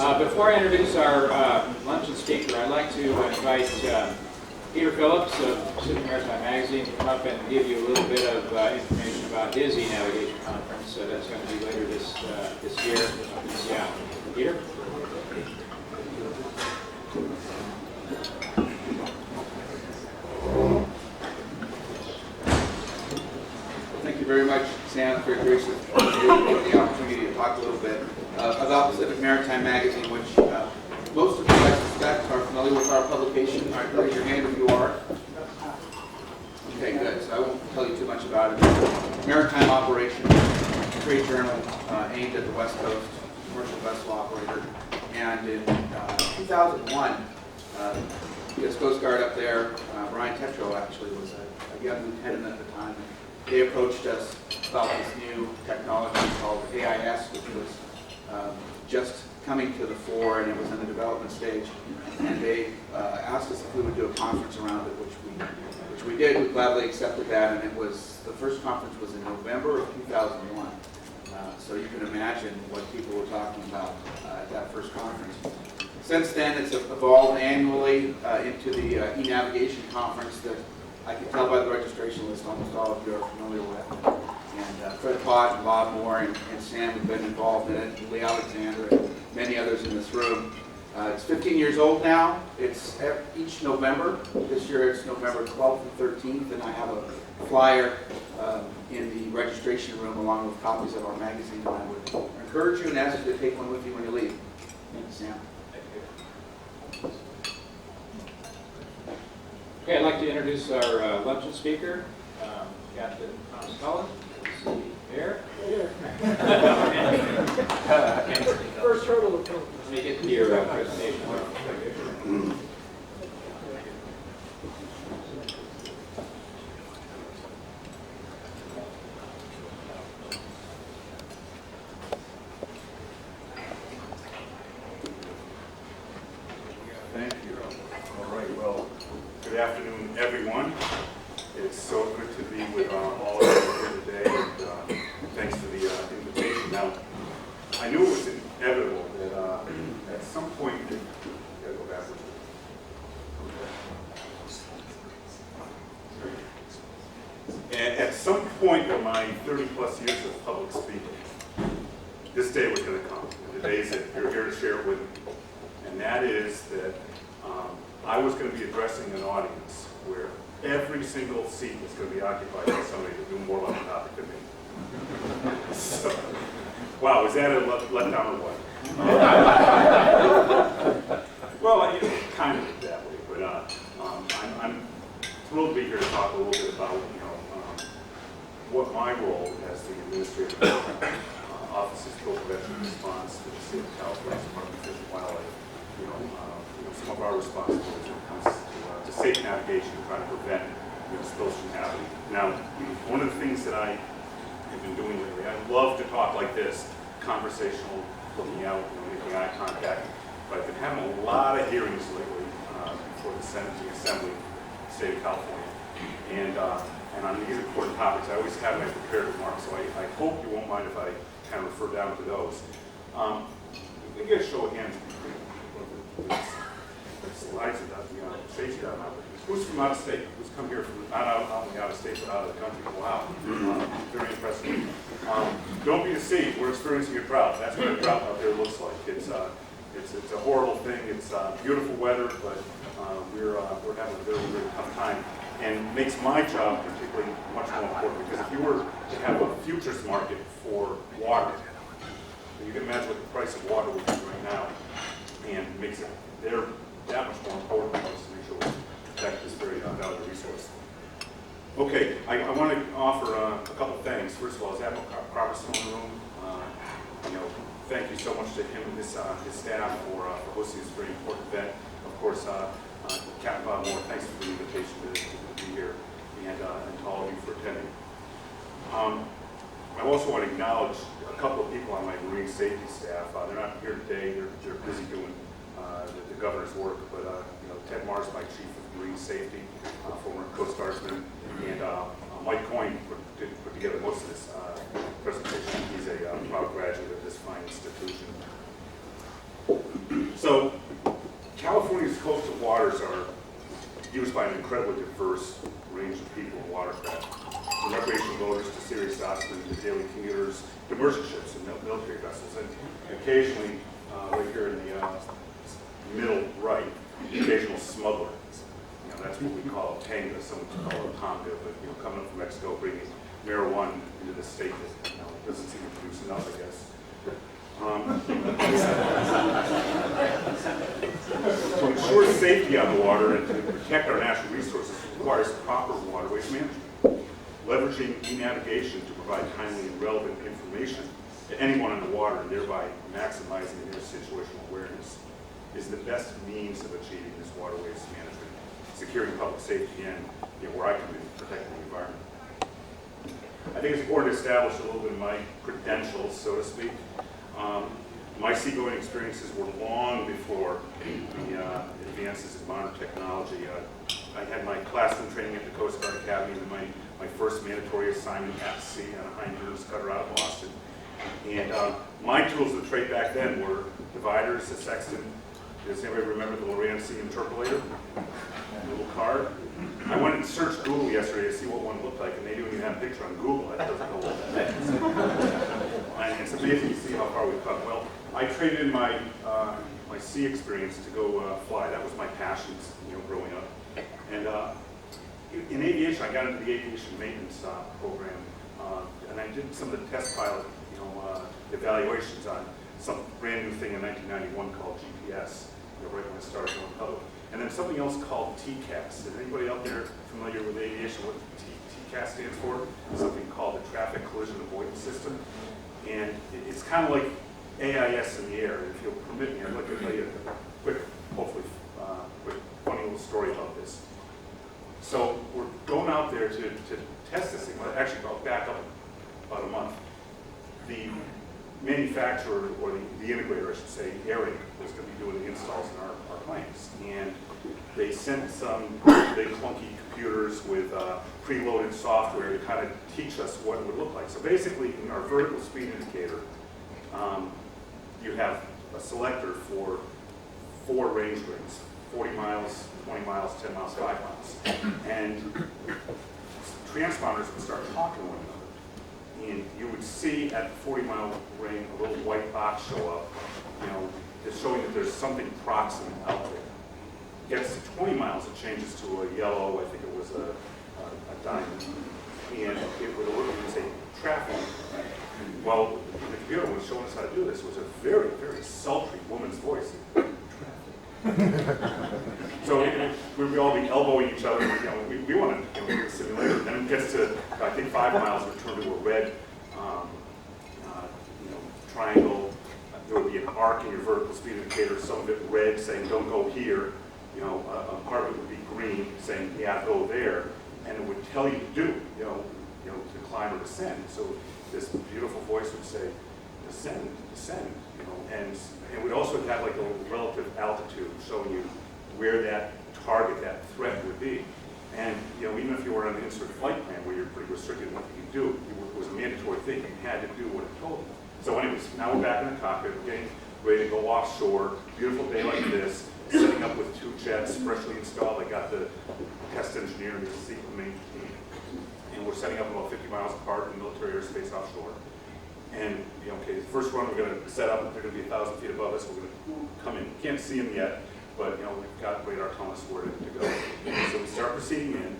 Before I introduce our luncheon speaker, I'd like to invite Peter Phillips of Pacific Maritime Magazine to come up and give you a little bit of information about his e-navigation conference. That's going to be later this year in Seattle. Peter? Thank you very much, Sam, for your gracious the opportunity to talk a little bit about Pacific Maritime Magazine, which most of you, I suspect, are familiar with our publication. All right, raise your hand if you are. Okay, good. So I won't tell you too much about it. Maritime operation, trade journal aimed at the West Coast, commercial vessel operator. And in 2001, U.S. Coast Guard up there, Brian Tetro actually was a young lieutenant at the time. They approached us about this new technology called AIS, which was just coming to the fore, and it was in the development stage. And they asked us if we would do a conference around it, which we did. We gladly accepted that, and the first conference was in November of 2001. So you can imagine what people were talking about at that first conference. Since then, it's evolved annually into the e-navigation conference that I can tell by the registration list almost all of you are familiar with. And Fred Pott and Bob Moore and Sam have been involved in it, and Lee Alexander and many others in this room. It's 15 years old now. It's each November. This year it's November 12th and 13th, and I have a flyer in the registration room along with copies of our magazine, and I would encourage you and ask you to take one with you when you leave. Thank you, Sam. Okay, I'd like to introduce our luncheon speaker, Captain Thomas Cullen. See here. First hurdle to come. Let me get to your presentation. Thank you. All right, well, good afternoon, everyone. It's so good to be with all of you here today, and thanks for the invitation. Now, I knew it was inevitable that at some point, gotta go backwards. At some point in my 30-plus years of public speaking, this day was going to come. The days that you're here to share it with me. And that is that I was going to be addressing an audience where every single seat was going to be occupied by somebody that knew more about the topic than me. So, wow, is that a letdown or what? Well, kind of that way, but I'm thrilled to be here to talk a little bit about what my role as the administrator of Office of Coastal Prevention and Response to the State of California Department of Fish and Wildlife. Some of our responsibilities when it comes to safe navigation, trying to prevent spills from happening. Now, one of the things that I have been doing lately, I love to talk like this, conversational, looking out, making eye contact. But I've been having a lot of hearings lately for the Senate and the Assembly of the State of California, and on these important topics, I always have my prepared remarks. So I hope you won't mind if I kind of refer down to those. We get a show of hands. Slides are done, shades down now. Who's from out of state? Who's come here from not only out of state but out of the country? Wow, very impressive. Don't be deceived. We're experiencing a drought. That's what a drought out there looks like. It's a horrible thing. It's beautiful weather, but we're having a very, very tough time, and makes my job particularly much more important, because if you were to have a futures market for water, you can imagine what the price of water would be right now, and makes it that much more important for us to make sure we protect this very valuable resource. Okay, I want to offer a couple things. First of all, is Admiral Robertson in the room? Thank you so much to him and his staff for hosting this very important event. Of course, Captain Bob Moore, thanks for the invitation to be here, and to all of you for attending. I also want to acknowledge a couple of people on my marine safety staff. They're not here today. They're busy doing the governor's work, but Ted Mars, my chief of marine safety, former Coast Guardsman, and Mike Coyne put together most of this presentation. He's a proud graduate of this fine institution. So California's coastal waters are used by an incredibly diverse range of people and watercraft, from recreational boaters to serious yachtsmen to daily commuters to merchant ships and military vessels, and occasionally, right here in the middle right, the occasional smuggler. You know, that's what we call a tanga, some call it a tonga, but you know, coming up from Mexico, bringing marijuana into the state that you know, doesn't seem to produce enough, I guess. To ensure safety on the water and to protect our natural resources requires proper waterways management. Leveraging e-navigation to provide timely and relevant information to anyone on the water and thereby maximizing their situational awareness is the best means of achieving this waterways management, securing public safety and, you know, where I come in, protecting the environment. I think it's important to establish a little bit of my credentials, so to speak. My seagoing experiences were long before the advances in modern technology. I had my classroom training at the Coast Guard Academy, and my first mandatory assignment at sea on a Heinz cutter out of Boston. And my tools of the trade back then were dividers, a sextant. Does anybody remember the Lorenzi interpolator? A little card. I went and searched Google yesterday to see what one looked like, and they don't even have a picture on Google. That doesn't go well. And it's amazing to see how far we've come. Well, I traded in my my sea experience to go fly. That was my passion, you know, growing up. And in aviation, I got into the aviation maintenance program, and I did some of the test pilot, you know, evaluations on some brand new thing in 1991 called GPS. You know, right when I started going public. And then something else called TCAS. Is anybody out there familiar with aviation? What TCAS stands for? Something called the Traffic Collision Avoidance System. And it's kind of like AIS in the air. And if you'll permit me, I'd like to tell you a quick, hopefully, quick, funny little story about this. So we're going out there to test this thing. Well, actually, I'll back up about a month. The manufacturer, or the integrator, I should say, Airing, was going to be doing the installs in our planes. And they sent some big clunky computers with preloaded software to kind of teach us what it would look like. So basically, in our vertical speed indicator, you have a selector for 4 range rings, 40 miles, 20 miles, 10 miles, 5 miles. And transponders would start talking to one another. And you would see at the 40-mile ring a little white box show up, you know, just showing that there's something proximate out there. Gets to 20 miles, it changes to a yellow, I think it was a diamond. And it would alert you and say, traffic. Well, the computer was showing us how to do this. It was a very, very sultry woman's voice. So we would all be elbowing each other. You know, we want to do a simulator. Then it gets to, I think, 5 miles, we turn to a red you know, triangle. There would be an arc in your vertical speed indicator, some of it red saying don't go here. You know, a part of it would be green saying yeah, go there, and it would tell you to do, you know, to climb or descend. So this beautiful voice would say descend, descend, you know, and it would also have like a relative altitude showing you where that target, that threat would be. And you know, even if you were on an insert flight plan where you're pretty restricted in what you could do, it was a mandatory thing. You had to do what it told you. So anyways, now we're back in the cockpit, we're getting ready to go offshore. Beautiful day like this, setting up with 2 jets freshly installed. I got the test engineer in the seat with me. And we're setting up about 50 miles apart in military airspace offshore. And, you know, okay, the first run we're going to set up, they're going to be 1,000 feet above us. We're going to come in. Can't see them yet, but, you know, we've got radar telling us where to go. So we start proceeding in,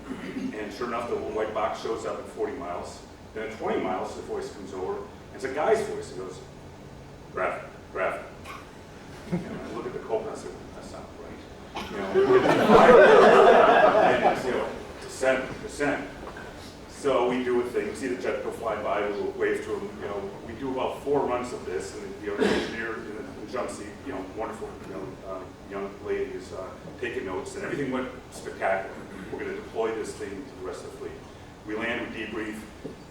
and sure enough, the little white box shows up at 40 miles. Then at 20 miles, the voice comes over. It's a guy's voice. He goes, graphic, graphic. And I look at the co-pilot and I say, that's not right. You know, and it's, you know, descend, descend. So we do a thing, we see the jet go fly by, we will wave to him, you know, we do about 4 runs of this, and the engineer in the jump seat, you know, wonderful, you know, young lady is taking notes, and everything went spectacular. We're going to deploy this thing to the rest of the fleet. We land, we debrief,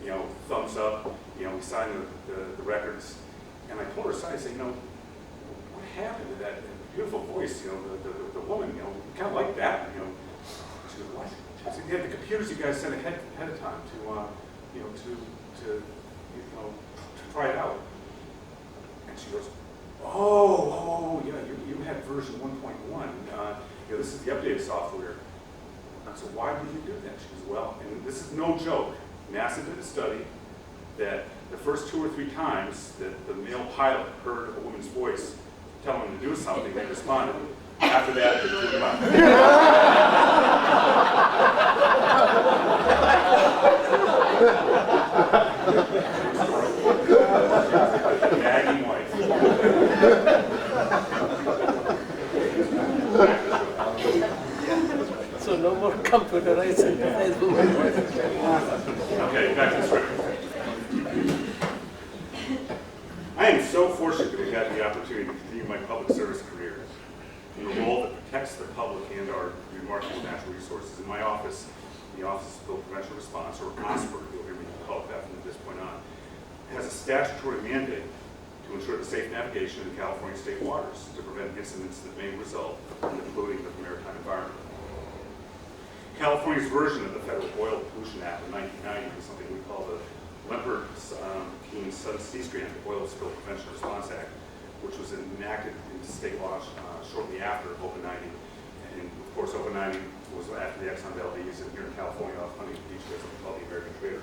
you know, thumbs up, you know, we sign the records, and I pulled her aside and said, you know, what happened to that beautiful voice, you know, the woman, you know, kind of like that, you know. She goes, what? I said, yeah, the computers you guys sent ahead of time to, you know, to try it out. And she goes, Oh, yeah, you had version 1.1. This is the updated software. So why would you do that? She goes, well, and this is no joke. NASA did a study that the first 2 or 3 times that the male pilot heard a woman's voice telling him to do something, they responded. After that, they threw him out. Nagging wife. So no more computerized interface. Okay, back to the script. I am so fortunate to have had the opportunity to continue my public service career in a role that protects the public and our remarkable natural resources. In my office, the Office of Spill Prevention Response, or OSPR, you'll hear me call it that from this point on, has a statutory mandate to ensure the safe navigation of California state waters to prevent incidents that may result in the polluting of the maritime environment. California's version of the Federal Oil Pollution Act of 1990 was something we call the Lemper-Keene Sea-Strand Oil Spill Prevention Response Act, which was enacted into state law shortly after OPA 90. And of course, OPA 90 was after the Exxon Valdez, and here in California, off Huntington Beach, there's something called the American Trader.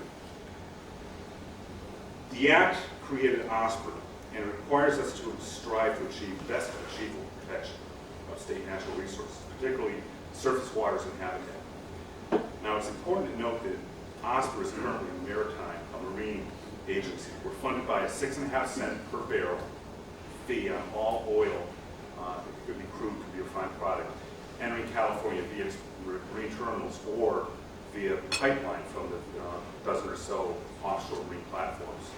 The Act created OSPR, and it requires us to strive to achieve best achievable protection of state natural resources, particularly surface waters and habitat. Now, it's important to note that OSPR is currently a marine agency. We're funded by a 6.5 cent per barrel fee on all oil, it could be crude, could be a refined product, entering California via marine terminals or via pipeline from the dozen or so offshore marine platforms.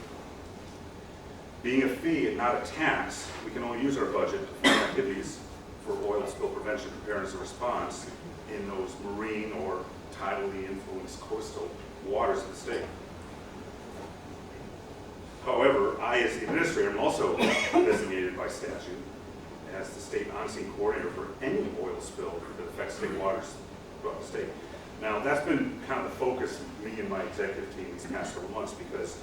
Being a fee and not a tax, we can only use our budget to fund activities for oil spill prevention, preparedness, and response in those marine or tidally influenced coastal waters of the state. However, I, as the administrator, am also designated by statute as the state on-scene coordinator for any oil spill that affects state waters throughout the state. Now, that's been kind of the focus of me and my executive team these past several months, because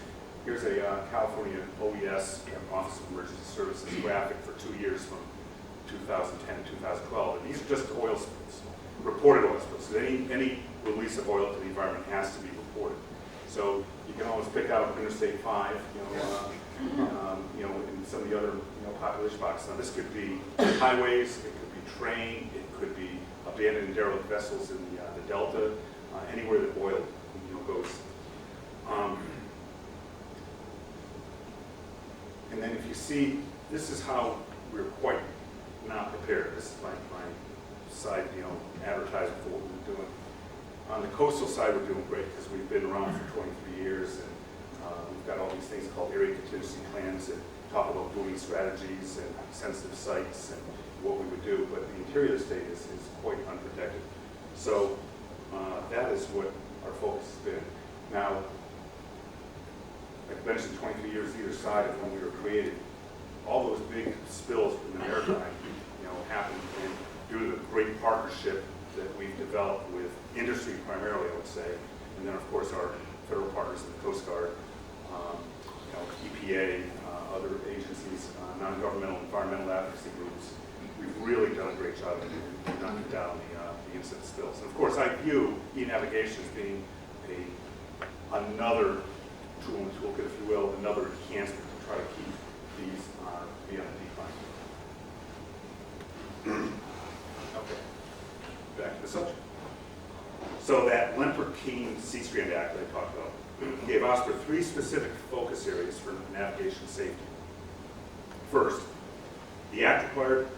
here's a California OES, Office of Emergency Services graphic for 2 years from 2010 to 2012, and these are just oil spills, reported oil spills. So any release of oil to the environment has to be reported. So you can always pick out Interstate 5, and some of the other population boxes. Now this could be highways, it could be train, it could be abandoned and derelict vessels in the Delta, anywhere that oil goes. And then if you see, this is how we're quite not prepared. This is my side, advertising for what we're doing. On the coastal side, we're doing great because we've been around for 23 years, and we've got all these things called area contingency plans that talk about booming strategies and sensitive sites and what we would do. But the interior of the state is quite unprotected. So that is what our focus has been. Now, like I mentioned, 23 years either side of when we were created, all those big spills in the maritime, happened, and due to the great partnership that we've developed with industry primarily, I would say, and then of course our federal partners in the Coast Guard, EPA, other agencies, non-governmental environmental advocacy groups. We've really done a great job in knocking down the incident spills. And of course, I view e-navigation as being another tool in the toolkit, if you will, another enhancement to try to keep these beyond the decline. Okay, back to the subject. So that Lemper-Keene Sea-Strand Act that I talked about gave OSPR 3 specific focus areas for navigation safety. First, the Act required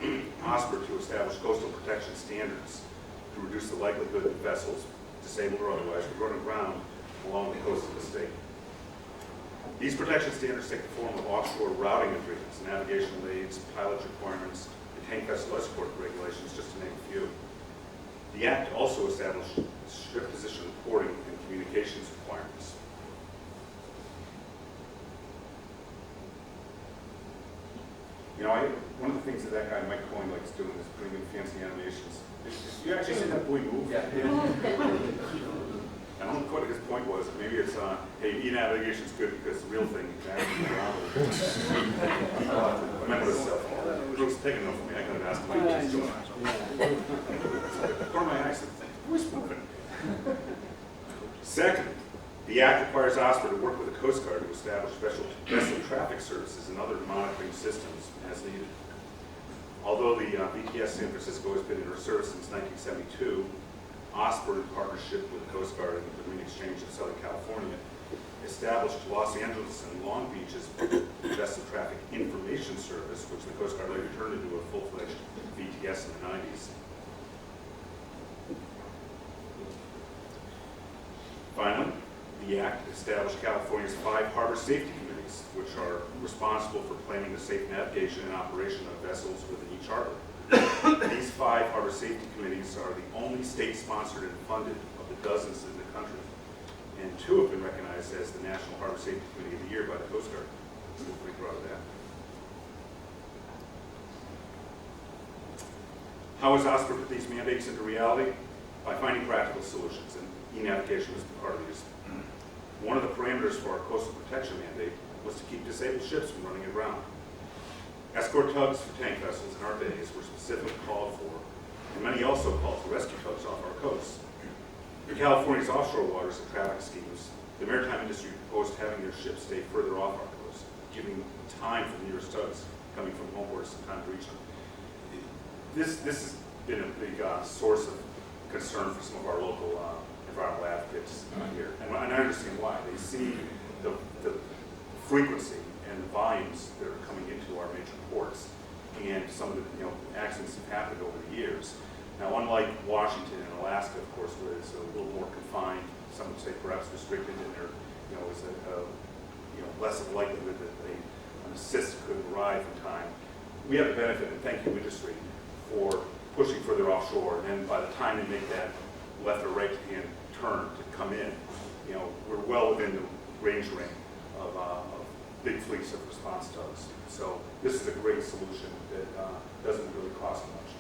OSPR to establish coastal protection standards to reduce the likelihood that vessels, disabled or otherwise, would run aground along the coast of the state. These protection standards take the form of offshore routing agreements, navigational aids, pilot requirements, and tank vessel escort regulations, just to name a few. The Act also established ship position reporting and communications requirements. One of the things that guy Mike Coyne likes doing is putting in fancy animations. You actually see that boy move? Yeah. I don't know what his point was. Maybe it's, hey, e-navigation's good because the real thing is actually around. Remember this stuff. take a note from me. I could have asked him. He's doing it. Or my accent thing. Who's moving? Second, the Act requires OSPR to work with the Coast Guard to establish special vessel traffic services and other monitoring systems as needed. Although the VTS San Francisco has been in service since 1972, OSPR, in partnership with the Coast Guard and the Marine Exchange of Southern California, established Los Angeles and Long Beach's Vessel Traffic Information Service, which the Coast Guard later turned into a full-fledged VTS in the 90s. Finally, the Act established California's 5 harbor safety committees, which are responsible for planning the safe navigation and operation of vessels within each harbor. These 5 harbor safety committees are the only state-sponsored and funded of the dozens in the country, and 2 have been recognized as the National Harbor Safety Committee of the Year by the Coast Guard. So we're pretty proud of that. How has OSPR put these mandates into reality? By finding practical solutions, and e-navigation was part of these. One of the parameters for our coastal protection mandate was to keep disabled ships from running aground. Escort tugs for tank vessels in our bays were specifically called for, and many also called for rescue tugs off our coast. In California's offshore waters and traffic schemes, the maritime industry proposed having their ships stay further off our coast, giving time for the nearest tugs coming from homeward some time to reach them. This has been a big source of concern for some of our local environmental advocates here, and I understand why. They see the frequency and the volumes that are coming into our major ports, and some of the accidents have happened over the years. Now, unlike Washington and Alaska, of course, where it's a little more confined, some would say perhaps restricted, and there is less of a likelihood that an assist could arrive in time. We have the benefit, and thank you, industry, for pushing further offshore, and then by the time they make that left or right hand turn to come in, we're well within the range of big fleets of response tugs. So this is a great solution that doesn't really cost much.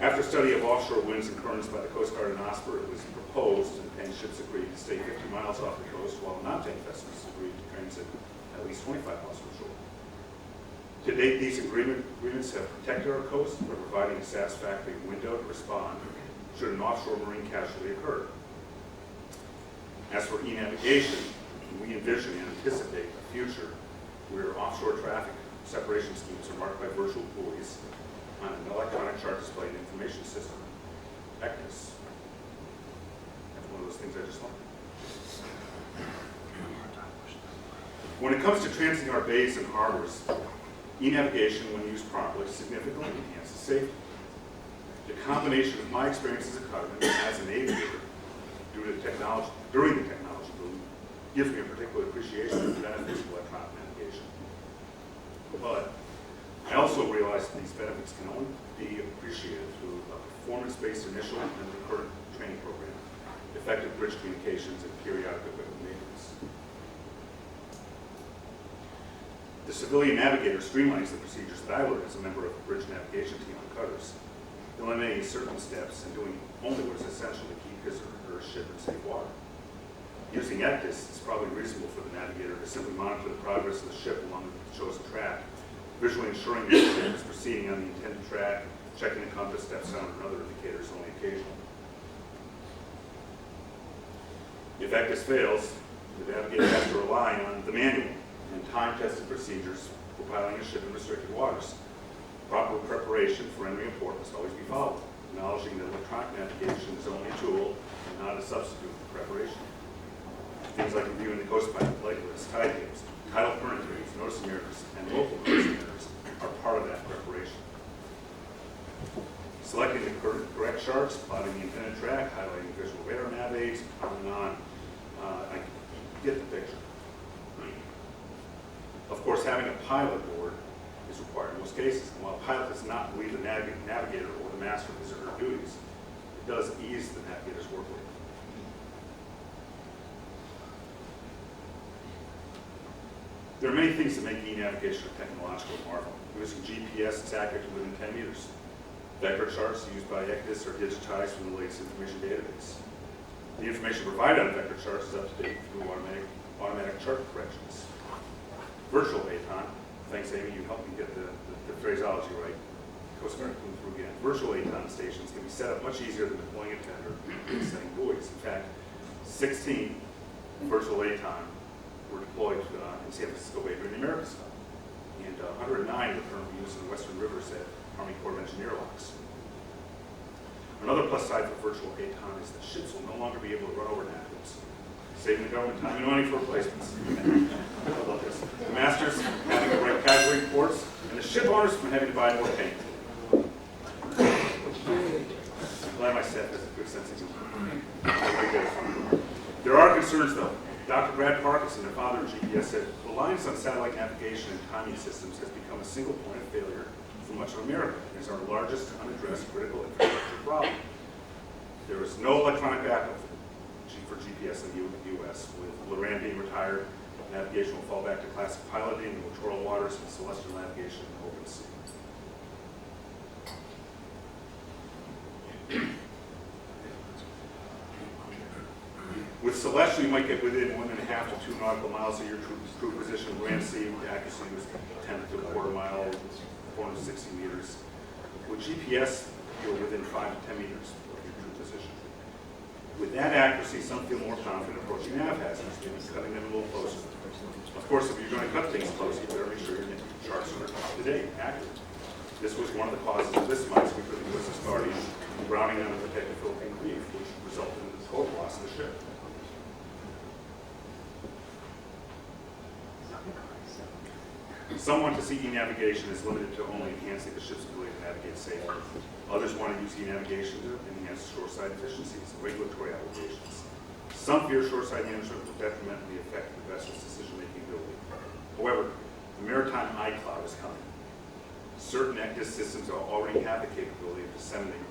After study of offshore winds and currents by the Coast Guard and OSPR, it was proposed, and tank ships agreed to stay 50 miles off the coast, while non-tank vessels agreed to transit at least 25 miles from shore. To date, these agreements have protected our coast by providing a satisfactory window to respond should an offshore marine casualty occur. As for e-navigation, we envision and anticipate a future where offshore traffic separation schemes are marked by virtual buoys on an electronic chart display and information system. ECDIS. That's one of those things I just learned. When it comes to transiting our bays and harbors, e-navigation, when used properly, significantly enhances safety. The combination of my experience as a cutterman and as an aviator during the technology boom gives me a particular appreciation of the benefits of electronic navigation. But I also realize that these benefits can only be appreciated through a performance-based initial and recurrent training program, effective bridge communications, and periodic equipment maintenance. The civilian navigator streamlines the procedures that I learned as a member of the bridge navigation team on cutters, eliminating certain steps and doing only what is essential to keep his or her ship in safe water. Using ECDIS, it's probably reasonable for the navigator to simply monitor the progress of the ship along the chosen track, visually ensuring that the ship is proceeding on the intended track, checking the compass, step sound, and other indicators only occasionally. If ECDIS fails, the navigator has to rely on the manual and time-tested procedures for piloting a ship in restricted waters. Proper preparation for entering a port must always be followed, acknowledging that electronic navigation is only a tool and not a substitute for preparation. Things like reviewing the coast pilot, light lists, tide tables, tidal current tables, notice mirrors, and local notice mirrors are part of that preparation. Selecting the correct charts, plotting the intended track, highlighting visual radar nav aids, on and on. I get the picture. Of course, having a pilot board is required in most cases. And while a pilot does not lead the navigator or the master of his or her duties, it does ease the navigator's workload. There are many things that make e-navigation a technological marvel. Using GPS is accurate to within 10 meters. Vector charts used by ECDIS are digitized from the latest information database. The information provided on vector charts is up to date through automatic chart corrections. Virtual ATON, thanks, Amy, you helped me get the phraseology right. Coast Guard coming through again. Virtual ATON stations can be set up much easier than deploying a tender and sending buoys. In fact, 16 virtual ATON were deployed in San Francisco Bay during the America's Cup, and 109 are currently used in the Western Rivers at Army Corps of Engineer locks. Another plus side for virtual ATON is that ships will no longer be able to run over napkins, saving the government time and money for replacements. I love this. The masters having to write casualty reports, and the ship owners from having to buy more paint. I'm glad my staff has a good sense of humor. There are concerns, though. Dr. Brad Parkinson, their father of GPS, said reliance on satellite navigation and timing systems has become a single point of failure for much of America. It is our largest unaddressed critical infrastructure problem. There is no electronic backup for GPS in the U.S. With Loran being retired, navigation will fall back to classic piloting in littoral waters and celestial navigation in the open sea. With celestial, you might get within 1.5 to 2 nautical miles of your true position. Land sea, the accuracy was 10 to a quarter mile, 460 meters. With GPS, you're within 5 to 10 meters of your true position. With that accuracy, some feel more confident approaching nav hazards, maybe cutting them a little closer. Of course, if you're going to cut things close, you better make sure your charts are up to date, accurate. This was one of the causes of this minesweeper, the USS Guardian, grounding on a protected Philippine reef, which resulted in the total loss of the ship. Some want to see e-navigation is limited to only enhancing the ship's ability to navigate safely. Others want to use e-navigation to enhance shoreside efficiencies and regulatory obligations. Some fear shoreside management will detrimentally affect the vessel's decision-making ability. However, the maritime iCloud is coming. Certain ECDIS systems already have the capability of disseminating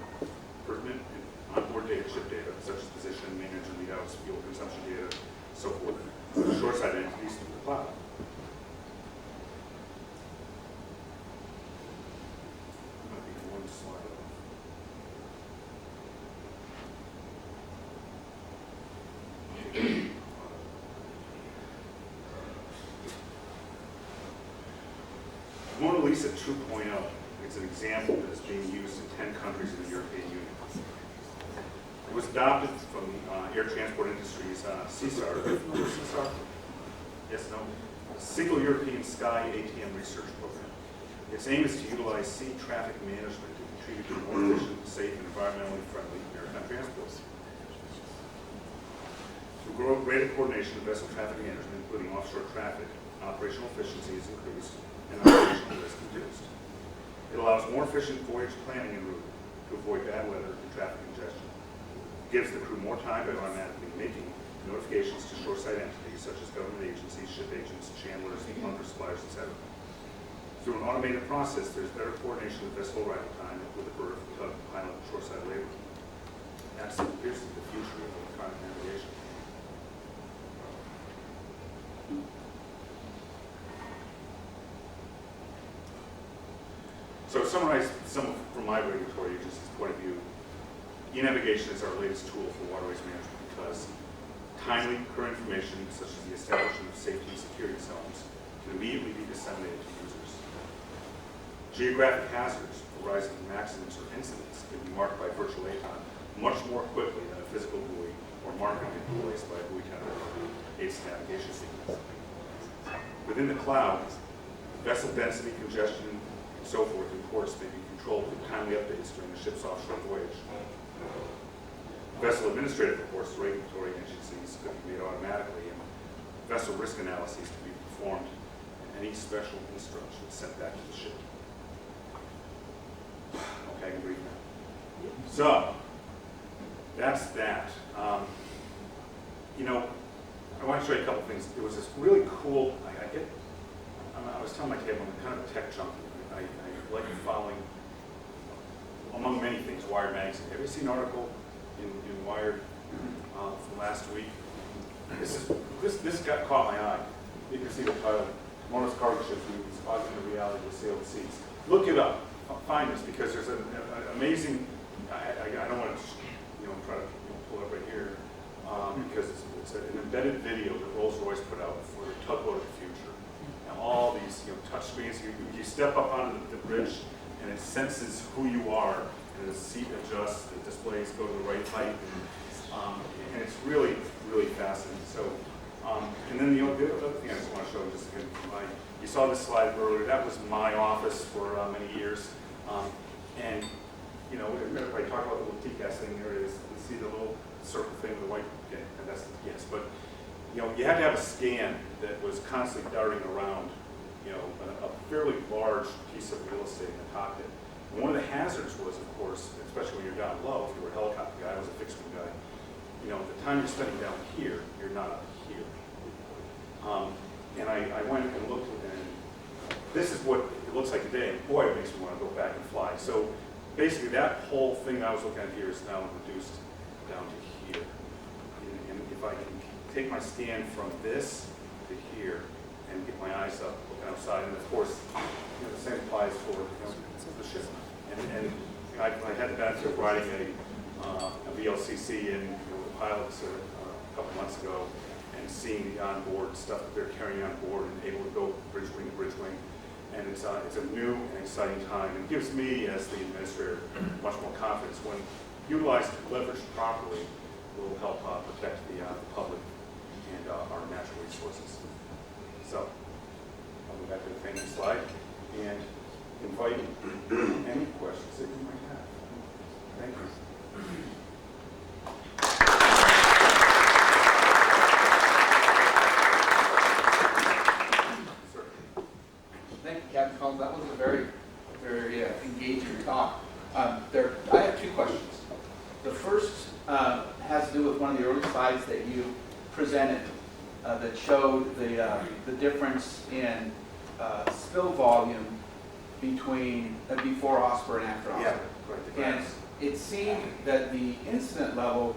pertinent and onboard data, ship data, such as position, main engine readouts, fuel consumption data, so forth, to shoreside entities through the cloud. Mona Lisa 2.0 is an example that is being used in 10 countries in the European Union. It was adopted from the air transport industry's CSAR. CSAR? Yes, no? Single European Sky ATM Research Program. Its aim is to utilize sea traffic management to contribute to more efficient, safe, and environmentally friendly maritime transport. Through greater coordination of vessel traffic management, including offshore traffic, operational efficiency is increased and operational risk reduced. It allows more efficient voyage planning and routing to avoid bad weather and traffic congestion. It gives the crew more time by automatically making notifications to shoreside entities such as government agencies, ship agents, chandlers, bunker suppliers, etc. Through an automated process, there's better coordination of vessel arrival time with the berth, tug, pilot, and shoreside labor. That's appears to be the future of electronic navigation. So to summarize some from my regulatory agency's point of view, e-navigation is our latest tool for waterways management because timely, current information, such as the establishment of safety and security zones, can immediately be disseminated to users. Geographic hazards arising from accidents or incidents can be marked by virtual ATON much more quickly than a physical buoy or marking can be placed by a buoy tender or aids navigation sequence. Within the cloud, vessel density, congestion, and so forth reports may be controlled with timely updates during the ship's offshore voyage. Vessel administrative reports to regulatory agencies could be made automatically, and vessel risk analyses can be performed, and any special instructions sent back to the ship. Okay, I can breathe now. So, that's that. I want to show you a couple things. There was this really cool, I was telling my kid, I'm kind of a tech junkie. I like following, among many things, Wired magazine. Have you seen an article in Wired from last week? This got caught my eye. You can see the title, Tomorrow's Cargo Ships is Augmented Reality with Sailed Seas. Look it up. Find this because there's an amazing, I don't want to try to pull it up right here because it's an embedded video that Rolls-Royce put out for the tugboat of the future. Now all these touch screens is you step up onto the bridge and it senses who you are, and the seat adjusts, the displays go to the right height, and it's really, really fascinating. So, and then the other thing I just want to show you, just again, you saw this slide earlier, that was my office for many years. And, you know, if I talk about the little TCAS thing, there it is. You see the little circle thing with the white, okay, and that's, yes. But, you know, you had to have a scan that was constantly darting around, you know, a fairly large piece of real estate in the cockpit. And one of the hazards was, of course, especially when you're down low, if you were a helicopter guy, I was a fixed wing guy, you know, the time you're spending down here, you're not up here. And I went and looked, and this is what it looks like today, and boy, it makes me want to go back and fly. So basically, that whole thing I was looking at here is now reduced down to here. And if I can take my scan from this to here and get my eyes up, looking outside, and of course, you know, the same applies for, you know, the ship. And I had the benefit of riding a VLCC and, you know, the pilots a couple months ago, and seeing the onboard stuff that they're carrying on board and able to go bridge wing to bridge wing. And it's a new and exciting time. And gives me, as the administrator, much more confidence when utilized, leveraged properly, will help protect the public and our natural resources. So, I'll go back to the famous slide and invite any questions that you might have. Thank you. Thank you, Captain Collins. That was a very, very engaging talk. I have two questions. The first has to do with one of the early slides that you presented that showed the difference in spill volume between before OSPR and after OSPR. Yeah, right. And it seemed that the incident level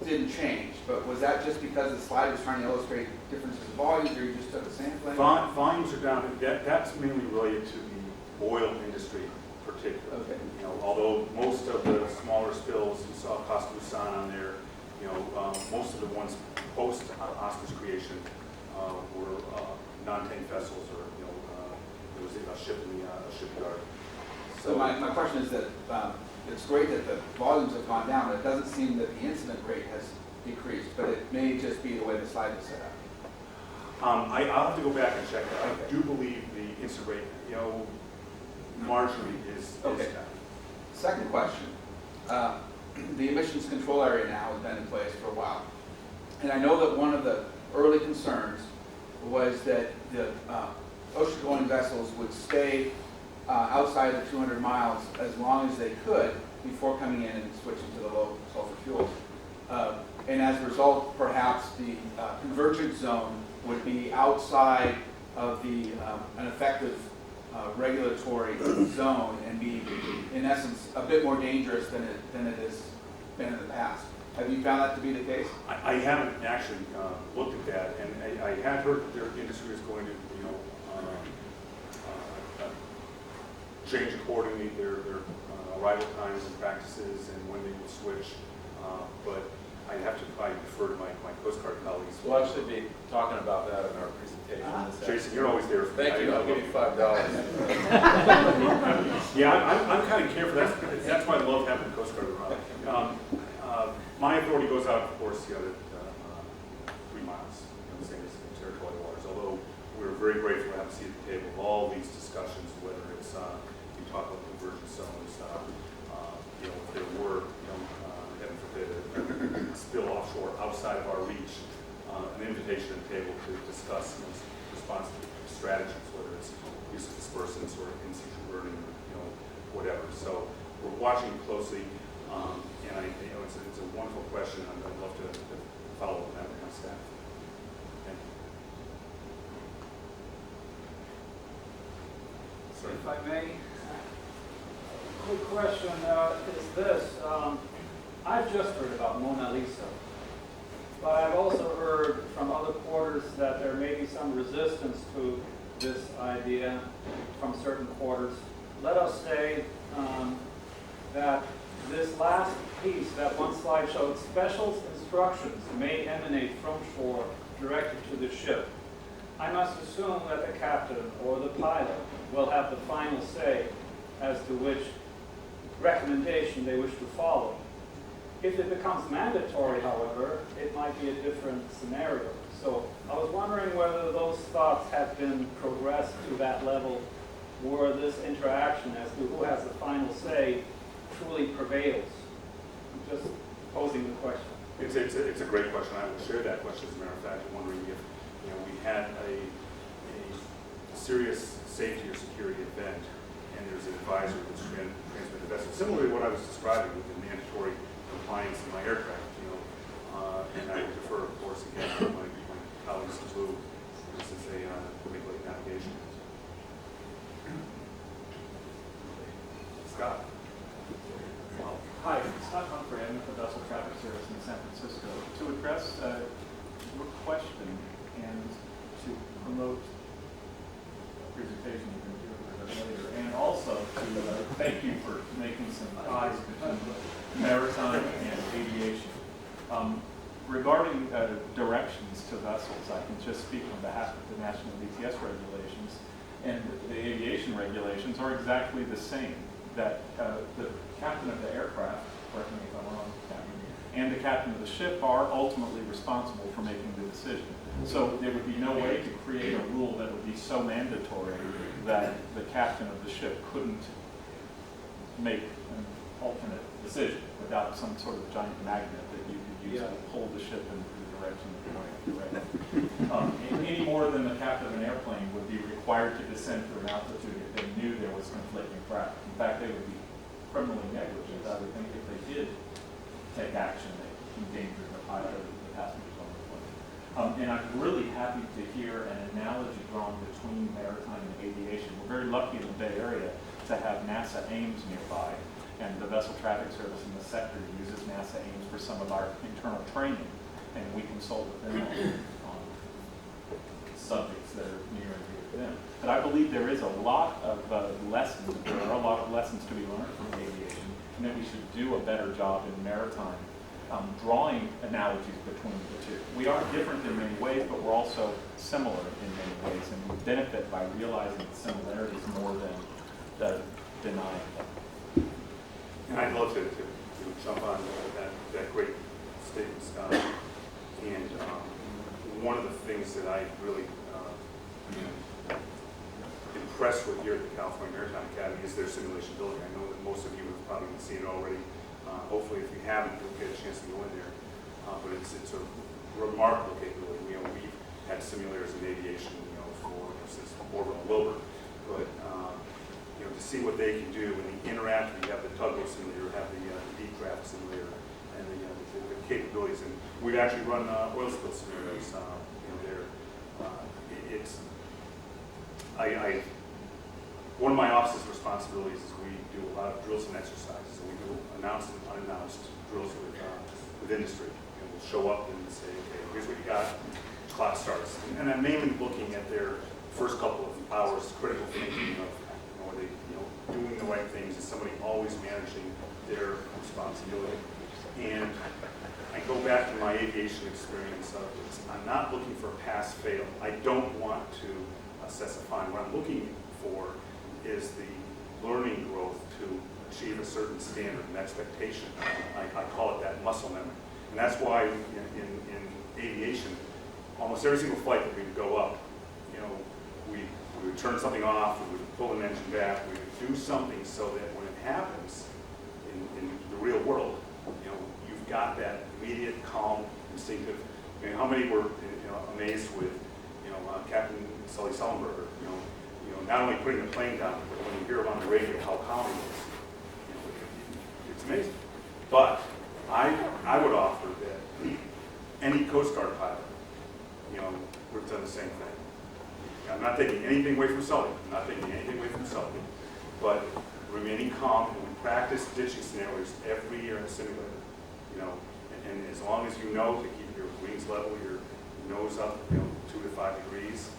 didn't change, but was that just because the slide was trying to illustrate differences in volumes, or you just took a sampling? Volumes are down. That's mainly related to the oil industry in particular. Okay. You know, although most of the smaller spills, you saw Costa Busan on there, you know, most of the ones post OSPR's creation were non-tank vessels, or, you know, there was a ship in the shipyard. So my question is that it's great that the volumes have gone down, but it doesn't seem that the incident rate has decreased, but it may just be the way the slide is set up. I'll have to go back and check that. I do believe the incident rate, you know, marginally is Okay. down. Second question. The emissions control area now has been in place for a while. And I know that one of the early concerns was that the ocean-going vessels would stay outside of 200 miles as long as they could before coming in and switching to the low sulfur fuels. And as a result, perhaps the convergence zone would be outside of the an effective regulatory zone and be, in essence, a bit more dangerous than it has been in the past. Have you found that to be the case? I haven't actually looked at that, and I have heard that their industry is going to, you know, change accordingly their arrival times and practices and when they will switch. But I have to defer to my Coast Guard colleagues. We'll actually be talking about that in our presentation. this Jason, you're always there for me. Thank you. I'll give you $5. Yeah, I'm kind of careful. That's why I love having the Coast Guard around. My authority goes out, of course, the other 3 miles, you know, the same as in territorial waters. Although we're very grateful to have a seat at the table of all these discussions, whether it's you talk about convergence zones, you know, if there were, you know, heaven forbid, a spill offshore outside of our reach, an invitation at the table to discuss, you know, response strategies, whether it's use of dispersants or in situ burning, you know, whatever. So we're watching closely, and you know, it's a wonderful question. I'd love to follow up on that with my staff. Thank you. So if I may, quick question is this. I've just heard about Mona Lisa, but I've also heard from other quarters that there may be some resistance to this idea from certain quarters. Let us say that this last piece, that one slide showed special instructions may emanate from shore directed to the ship. I must assume that the captain or the pilot will have the final say as to which recommendation they wish to follow. If it becomes mandatory, however, it might be a different scenario. So I was wondering whether those thoughts have been progressed to that level where this interaction as to who has the final say truly prevails. I'm just posing the question. It's a great question. I will share that question. As a matter of fact, I'm wondering if we had a serious safety or security event, and there's an advisor that's transmitted the vessel. Similarly, to what I was describing with the mandatory compliance in my aircraft, and I would defer, of course, again to my colleagues in blue. This is a regulate navigation. Scott. Hi, Scott Humphrey. I'm with the Vessel Traffic Service in San Francisco. To address your question and to promote a presentation you can do a bit later, and also to thank you for making some ties between maritime and aviation. Regarding directions to vessels, I can just speak on behalf of the National VTS regulations, and the aviation regulations are exactly the same. That the captain of the aircraft, correct me if I'm wrong, Captain, and the captain of the ship are ultimately responsible for making the decision. So there would be no way to create a rule that would be so mandatory that the captain of the ship couldn't make an alternate decision without some sort of giant magnet that you could use to pull the ship in the direction that you want it to direct. Any more than the captain of an airplane would be required to descend through an altitude if they knew there was conflicting traffic. In fact, they would be criminally negligent, I would think, if they did take action that endangered the pilot or the passengers on the plane. And I'm really happy to hear an analogy drawn between maritime and aviation. We're very lucky in the Bay Area to have NASA Ames nearby, and the Vessel Traffic Service in the sector uses NASA Ames for some of our internal training, and we consult with them on subjects that are near and dear to them. But I believe there is a lot of lessons, there are a lot of lessons to be learned from aviation, and that we should do a better job in maritime, drawing analogies between the two. We are different in many ways, but we're also similar in many ways, and we benefit by realizing the similarities more than denying them. And I'd love to jump on that great statement, Scott. And one of the things that I really impressed with here at the California Maritime Academy is their simulation building. I know that most of you have probably seen it already. Hopefully, if you haven't, you'll get a chance to go in there. But it's a remarkable capability. We've had simulators in aviation, since Orville and Wilbur. But to see what they can do when they interact, you have the tugboat simulator, have the deep craft simulator, and the capabilities. And we've actually run oil spill scenarios there. One of my office's responsibilities is we do a lot of drills and exercises. So we do announced and unannounced drills with industry. And we'll show up and say, okay, here's what you got, clock starts. And I'm mainly looking at their first couple of hours, critical thinking of, are they doing the right things? Is somebody always managing their responsibility? And I go back to my aviation experience of I'm not looking for pass-fail. I don't want to assess a fine. What I'm looking for is the learning growth to achieve a certain standard and expectation. I call it that muscle memory. And that's why in aviation, almost every single flight that we would go up, we would turn something off, we would pull an engine back, we would do something so that when it happens in the real world, you've got that immediate, calm, instinctive. How many were amazed with Captain Sully Sullenberger, not only putting the plane down, but when you hear him on the radio how calm he is, it's amazing. But I would offer that any Coast Guard pilot, would have done the same thing. I'm not taking anything away from Sully. But remaining calm, and we practice ditching scenarios every year in the simulator. And as long as you know to keep your wings level, your nose up, 2 to 5 degrees,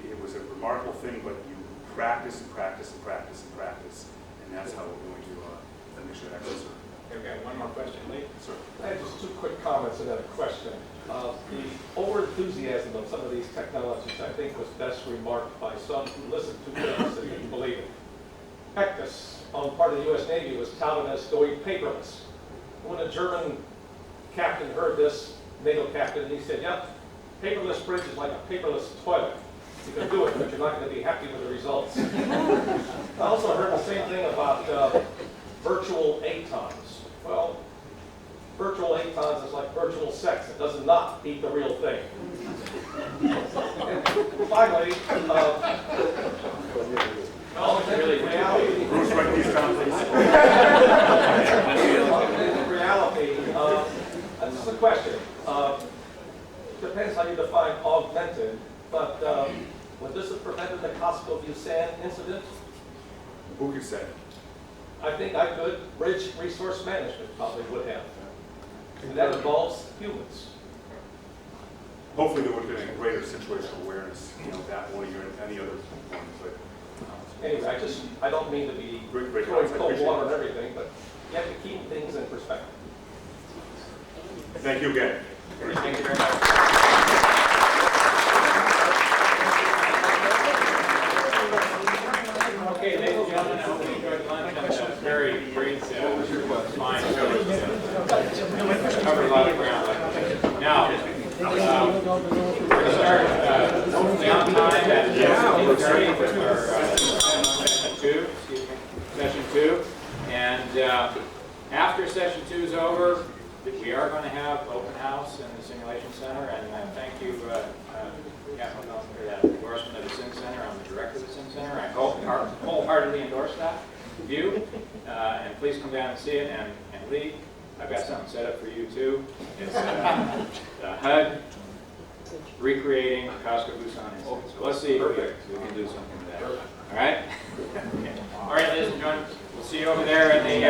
it was a remarkable thing. But you practice and practice and practice and practice, and that's how we're going to finish that exercise. Okay, one more question, Lee. Sir. I have just 2 quick comments and then a question. The over-enthusiasm of some of these technologies, I think, was best remarked by some who listened to this and didn't believe it. Hectus, on part of the U.S. Navy, was touted as going paperless. When a German captain heard this, NATO captain, he said, yep, paperless bridge is like a paperless toilet. You can do it, but you're not going to be happy with the results. I also heard the same thing about virtual ATONs. Well, virtual ATONs is like virtual sex. It does not beat the real thing. And finally, augmented reality. Bruce, write these down, please. Augmented reality, this is a question. Depends how you define augmented, but would this have prevented the Costco-Busan incident? Who can say? I think I could. Bridge resource management probably would have. And that involves humans. Hopefully there would have been a greater situational awareness, that one or any other one. But Anyway, I don't mean to be Great throwing comments. I cold appreciate water it. on everything, but you have to keep things in perspective. Thank you again. Thank you very much. Okay, ladies and gentlemen, I hope you enjoyed lunch and a very great, fine show. Covered a lot of ground. Now, we're going to start hopefully on time at 8:30 with our session two. And after session 2 is over, we are going to have open house in the simulation center, and thank you, Captain Nelson, for that endorsement of the Sim Center. I'm the director of the Sim Center. I wholeheartedly endorse that view, and please come down and see it. And Lee, I've got something set up for you too. It's the HUD recreating Costco Busan incident. So let's see if we can do something with that. All right? Okay. All right, ladies and gentlemen, we'll see you over there in the